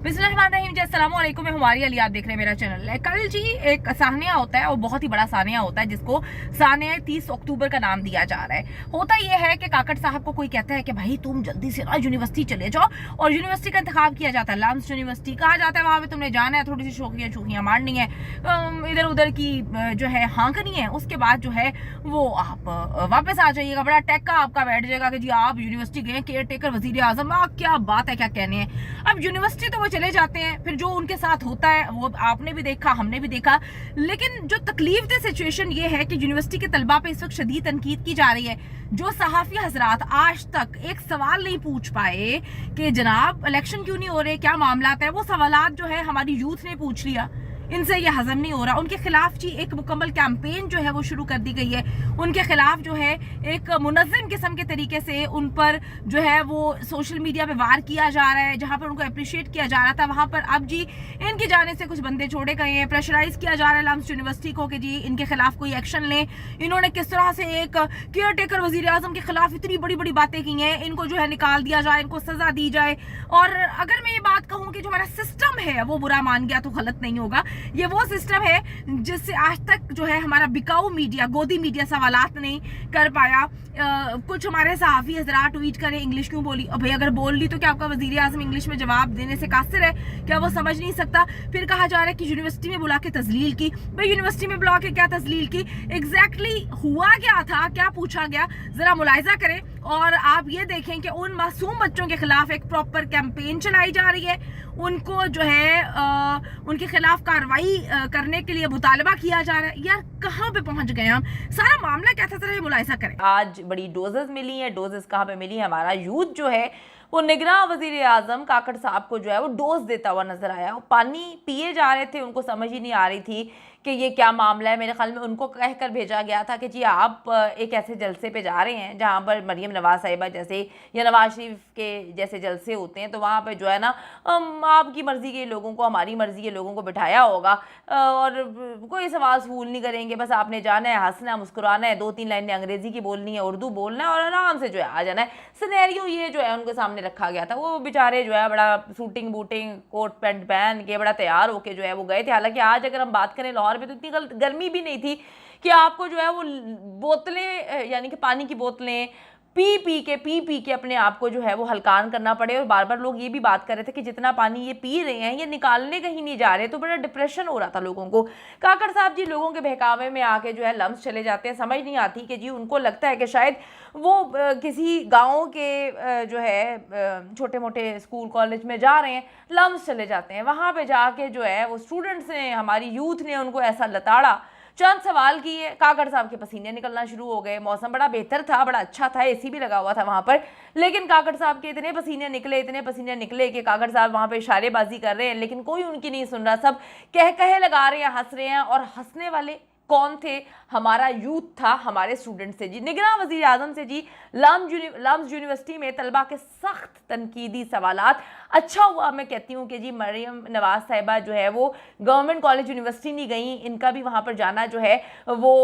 बिस्मिल्लाहिर्रहमानिर्रहीम। अस्सलाम वालेकुम, मैं हमारी अली, आप देख रहे हैं मेरा चैनल। कल जी एक सानिया होता है और बहुत ही बड़ा सानिया होता है जिसको सानिया 30 अक्टूबर का नाम दिया जा रहा है। होता यह है कि काकड़ साहब को कोई कहता है कि भाई तुम जल्दी से ना यूनिवर्सिटी चले जाओ, और यूनिवर्सिटी का इंतखाब किया जाता है। लम्स यूनिवर्सिटी कहा जाता है, वहां पे तुमने जाना है, थोड़ी सी शोखियां मारनी है, इधर उधर की जो है हाँकनी है, उसके बाद जो है वो आप वापस आ जाइएगा। बड़ा टैक्का आपका बैठ जाएगा कि जी आप यूनिवर्सिटी गए, केयर टेकर वजीर आजम, क्या बात है, क्या कहने हैं। अब यूनिवर्सिटी तो वो चले जाते हैं, फिर जो उनके साथ होता है वो आपने भी देखा, हमने भी देखा। लेकिन जो तकलीफ दे सिचुएशन ये है कि यूनिवर्सिटी के तलबा पे इस वक्त शदीद तनकीद की जा रही है। जो सहाफी हजरात आज तक एक सवाल नहीं पूछ पाए कि जनाब इलेक्शन क्यों नहीं हो रहे, क्या मामला है, वो सवालात जो है हमारी यूथ ने पूछ लिया, इनसे ये हजम नहीं हो रहा। उनके खिलाफ जी एक मुकम्मल कैंपेन जो है वो शुरू कर दी गई है। उनके खिलाफ जो है एक मुनज़्ज़म किस्म के तरीके से उन पर जो है वो सोशल मीडिया पे वार किया जा रहा है। जहां पर उनको अप्रिशिएट किया जा रहा था, वहां पर अब जी इनकी जाने से कुछ बंदे छोड़े गए हैं। प्रेशराइज किया जा रहा है लम्स यूनिवर्सिटी को कि जी इनके खिलाफ कोई एक्शन लें। इन्होंने किस तरह से एक केयर टेकर वजीर आजम के खिलाफ इतनी बड़ी बड़ी बातें की हैं, इनको जो है निकाल दिया जाए, इनको सजा दी जाए। और अगर मैं ये बात कहूँ कि जो हमारा सिस्टम है वो बुरा मान गया तो गलत नहीं होगा। ये वो सिस्टम है जिससे आज तक जो है हमारा बिकाऊ मीडिया, गोदी मीडिया सवालात नहीं कर पाया। कुछ हमारे सहाफी हजरात ट्वीट करें इंग्लिश क्यों बोली, और भाई अगर बोल ली तो क्या आपका वजीर आजम इंग्लिश में जवाब देने से कासिर है, क्या वो समझ नहीं सकता। फिर कहा जा रहा है कि यूनिवर्सिटी में बुला के तजलील की। भाई यूनिवर्सिटी में बुला के क्या तजलील की, एग्जैक्टली हुआ क्या था, क्या पूछा गया, जरा मुलाहिजा करें और आप ये देखें कि उन मासूम बच्चों के खिलाफ एक प्रॉपर कैंपेन चलाई जा रही है। उनको जो है उनके खिलाफ कार्रवाई करने के लिए मुतालबा किया जा रहा है। यार कहाँ पे पहुंच गए हम, सारा मामला क्या था, जरा मुलाहिजा करें। आज बड़ी डोजेस मिली हैं। डोजेस कहाँ पे मिली? हमारा यूथ जो है वो निगरान वजीर आजम काकड़ साहब को जो है वो डोज देता हुआ नजर आया। वो पानी पिए जा रहे थे, उनको समझ ही नहीं आ रही थी कि ये क्या मामला है। मेरे ख्याल में उनको कहकर भेजा गया था कि जी आप एक ऐसे जलसे पे जा रहे हैं जहाँ पर मरियम नवाज साहिबा जैसे या नवाज शरीफ के जैसे जलसे होते हैं, तो वहाँ पे जो है ना आपकी मर्ज़ी के लोगों को, हमारी मर्ज़ी के लोगों को बिठाया होगा और कोई सवाल सूल नहीं करेंगे। बस आपने जाना है, हंसना, मुस्कुराना है, 2-3 लाइनें अंग्रेज़ी की बोलनी है, उर्दू बोलना है और आराम से जो है आ जाना है। सिनेरियो ये जो है उनके सामने रखा गया था। वो बेचारे जो है बड़ा सूटिंग बूटिंग कोट पैंट पहन के बड़ा तैयार होके जो है वो गए थे। हालांकि आज अगर हम बात करें लाहौर में तो इतनी गर्मी भी नहीं थी कि आपको जो है वो बोतलें यानी कि पानी की बोतलें पी के अपने आप को जो है वो हलकान करना पड़े। और बार बार लोग ये भी बात कर रहे थे कि जितना पानी ये पी रहे हैं ये निकालने कहीं नहीं जा रहे, तो बड़ा डिप्रेशन हो रहा था लोगों को। काकड़ साहब जी लोगों के बहकावे में आके जो है लम्स चले जाते हैं। समझ नहीं आती कि जी उनको लगता है कि शायद वो किसी गाँव के जो है छोटे मोटे स्कूल कॉलेज में जा रहे हैं, लम्स चले जाते हैं। वहाँ पर जाके जो है वो स्टूडेंट्स ने, हमारी यूथ ने उनको ऐसा लताड़ा, चंद सवाल किए, काकड़ साहब के पसीने निकलना शुरू हो गए। मौसम बड़ा बेहतर था, बड़ा अच्छा था, एसी भी लगा हुआ था वहाँ पर, लेकिन काकड़ साहब के इतने पसीने निकले कि काकड़ साहब वहाँ पे इशारेबाजी कर रहे हैं लेकिन कोई उनकी नहीं सुन रहा। सब कहे लगा रहे हैं, हंस रहे हैं। और हंसने वाले कौन थे? हमारा यूथ था, हमारे स्टूडेंट से जी। निगरान वजीर आजम से जी लम्स यूनिवर्सिटी में तलबा के सख्त तनकीदी सवालात। अच्छा हुआ मैं कहती हूँ कि जी मरियम नवाज साहिबा जो है वो गवर्नमेंट कॉलेज यूनिवर्सिटी नहीं गई, इनका भी वहाँ पर जाना जो है वो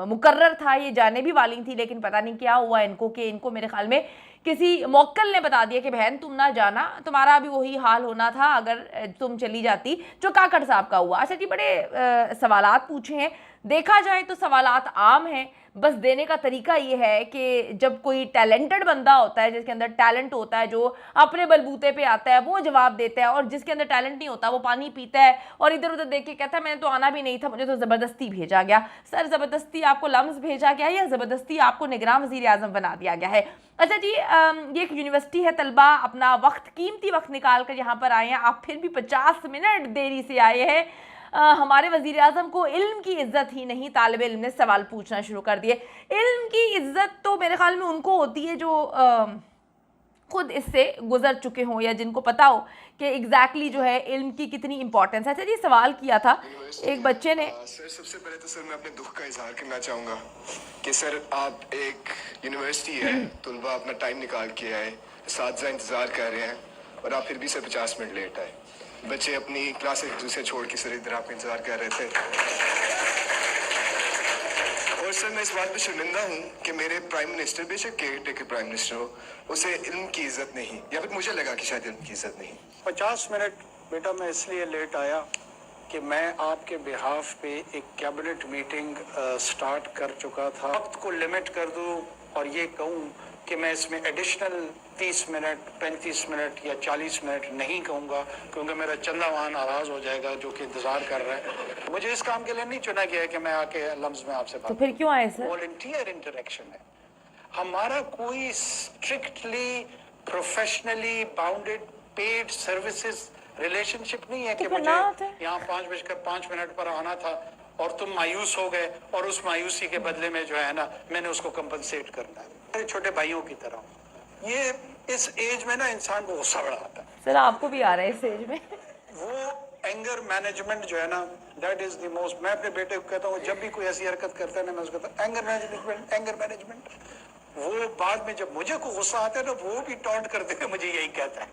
मुकर्रर था, ये जाने भी वाली थी, लेकिन पता नहीं क्या हुआ इनको कि इनको मेरे ख्याल में किसी मौक्कल ने बता दिया कि बहन तुम ना जाना, तुम्हारा भी वही हाल होना था अगर तुम चली जाती, जो काकड़ साहब का हुआ। अच्छा जी, बड़े सवालात पूछे हैं। देखा जाए तो सवालात आम हैं, बस देने का तरीका ये है कि जब कोई टैलेंटेड बंदा होता है, जिसके अंदर टैलेंट होता है, जो अपने बलबूते पे आता है वो जवाब देता है, और जिसके अंदर टैलेंट नहीं होता वो पानी पीता है और इधर उधर देख के कहता है मैंने तो आना भी नहीं था, मुझे तो ज़बरदस्ती भेजा गया। सर ज़बरदस्ती आपको लम्स भेजा गया या ज़बरदस्ती आपको निगरान वज़ीर आज़म बना दिया गया है? अच्छा जी, ये एक यूनिवर्सिटी है, तलबा अपना वक्त, कीमती वक्त निकाल कर यहाँ पर आए हैं। आप फिर भी 50 मिनट देरी से आए हैं। हमारे वजीर आजम को इल्म की इज्जत ही नहीं, तालिब इल्म ने सवाल पूछना शुरू कर दिए। इल्म की इज्जत तो मेरे ख्याल में उनको होती है जो खुद इससे गुजर चुके हों या जिनको पता हो कि एग्जैक्टली जो है इल्म की कितनी इंपॉर्टेंस है। अच्छा जी, सवाल किया था एक बच्चे ने। सर सबसे पहले तो सर मैं अपने दुख का इजहार करना चाहूँगा कि सर आप एक यूनिवर्सिटी है, तलबा अपना टाइम निकाल के आए, साथी इंतज़ार कर रहे हैं और आप फिर भी सर 50 मिनट लेट आए। बच्चे अपनी क्लासेस दूसरे छोड़ के सर इधर आपका इंतज़ार कर रहे थे और सर मैं इस बात पे शर्मिंदा हूँ कि मेरे प्राइम मिनिस्टर, बेशक केयर टेकर प्राइम मिनिस्टर हो, उसे इल्म की इज्जत नहीं, या फिर मुझे लगा कि शायद इल्म की इज्जत नहीं। 50 मिनट बेटा मैं इसलिए लेट आया कि मैं आपके बिहाफ पे एक कैबिनेट मीटिंग स्टार्ट कर चुका था। वक्त को लिमिट कर दूं और ये कहूं कि मैं इसमें एडिशनल 30 मिनट, 35 मिनट या 40 मिनट नहीं कहूंगा, क्योंकि मेरा चंदा वहां नाराज हो जाएगा जो कि इंतजार कर रहा है। मुझे इस काम के लिए नहीं चुना गया है कि मैं आके लम्स में आपसे तो बात। फिर क्यों आए सर? वॉलंटियर इंटरेक्शन है हमारा, कोई strictly professionally bounded paid services relationship नहीं है कि तो फिर मुझे ना आते। यहाँ 5:05 पर आना था और तुम मायूस हो गए और उस मायूसी के बदले में जो है ना मैंने उसको कंपनसेट करना है। मेरे छोटे भाइयों की तरह हूं। ये इस एज में ना इंसान को गुस्सा बड़ा आता है। सर आपको भी आ रहा है इस एज में? वो एंगर मैनेजमेंट जो है ना, दैट इज द मोस्ट। मैं अपने बेटे को कहता हूँ जब भी कोई ऐसी हरकत करता है ना, मैं उसको कहता हूँ एंगर मैनेजमेंट। वो बाद में जब मुझे को गुस्सा आता है ना, वो भी टॉन्ट करते हुए मुझे यही कहता है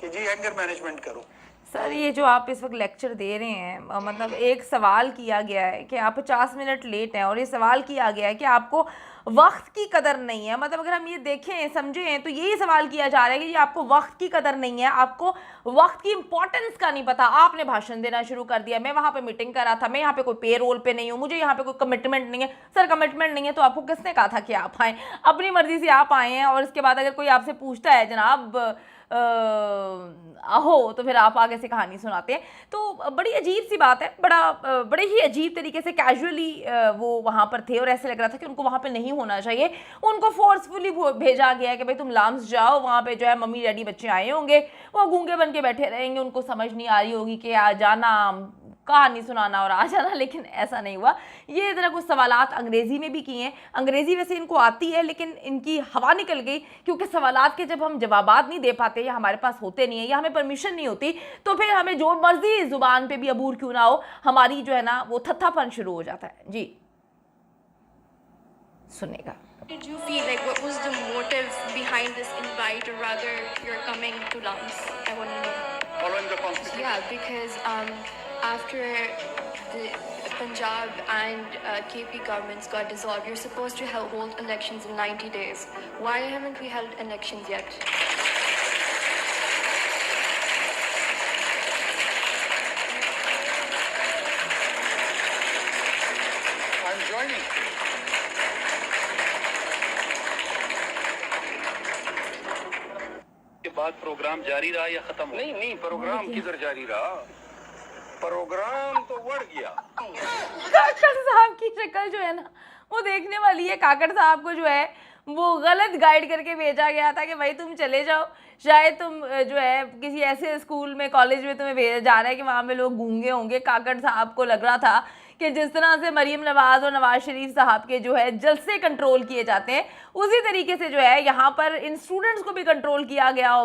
कि जी एंगर मैनेजमेंट करो। सर ये जो आप इस वक्त लेक्चर दे रहे हैं, मतलब एक सवाल किया गया है कि आप 50 मिनट लेट हैं, और ये सवाल किया गया है कि आपको वक्त की कदर नहीं है। मतलब अगर हम ये देखें समझें तो यही सवाल किया जा रहा है कि ये आपको वक्त की कदर नहीं है, आपको वक्त की इंपॉर्टेंस का नहीं पता। आपने भाषण देना शुरू कर दिया, मैं वहाँ पे मीटिंग कर रहा था, मैं यहाँ पे कोई पे रोल पे नहीं हूँ, मुझे यहाँ पे कोई कमिटमेंट नहीं है। सर कमिटमेंट नहीं है तो आपको किसने कहा था कि आप आएँ? अपनी मर्जी से आप आए हैं, और इसके बाद अगर कोई आपसे पूछता है जनाब आहो, तो फिर आप आगे से कहानी सुनाते हैं। तो बड़ी अजीब सी बात है, बड़े ही अजीब तरीके से कैजुअली वो वहाँ पर थे, और ऐसे लग रहा था कि उनको वहाँ पे नहीं होना चाहिए। उनको फोर्सफुली भेजा गया है कि भाई तुम लाम्स जाओ, वहाँ पे जो है मम्मी डैडी बच्चे आए होंगे, वो गूंगे बन के बैठे रहेंगे, उनको समझ नहीं आ रही होगी कि आ जाना, कहानी सुनाना और आ जाना। लेकिन ऐसा नहीं हुआ। ये ज़रा कुछ सवालात अंग्रेज़ी में भी किए हैं। अंग्रेज़ी वैसे इनको आती है, लेकिन इनकी हवा निकल गई, क्योंकि सवालात के जब हम जवाबात नहीं दे पाते या हमारे पास होते नहीं है या हमें परमिशन नहीं होती, तो फिर हमें जो मर्जी ज़ुबान पे भी अबूर क्यों ना हो, हमारी जो है ना वो थत्थापन शुरू हो जाता है। जी सुनेगा। Did you feel like what was the motive behind this invite, or rather you're coming to Lams? I want to know. Following the constitution. Yeah, because after the Punjab and KP governments got dissolved, you're supposed to hold elections in 90 days. Why haven't we held elections yet? I'm joining. के बाद programme जारी रहा या खत्म हो? नहीं programme किधर जारी रहा, प्रोग्राम तो बढ़ गया। काकड़ साहब की शक्ल जो है ना वो देखने वाली है। काकड़ साहब को जो है वो गलत गाइड करके भेजा गया था कि भाई तुम चले जाओ, शायद तुम जो है किसी ऐसे स्कूल में, कॉलेज में तुम्हें भेजा जा रहा है कि वहाँ पे लोग गूंगे होंगे। काकड़ साहब को लग रहा था कि जिस तरह से मरीम नवाज और नवाज शरीफ साहब के जो है जलसे कंट्रोल किए जाते हैं, उसी तरीके से जो है यहाँ पर इन स्टूडेंट्स को भी कंट्रोल किया गया होगा।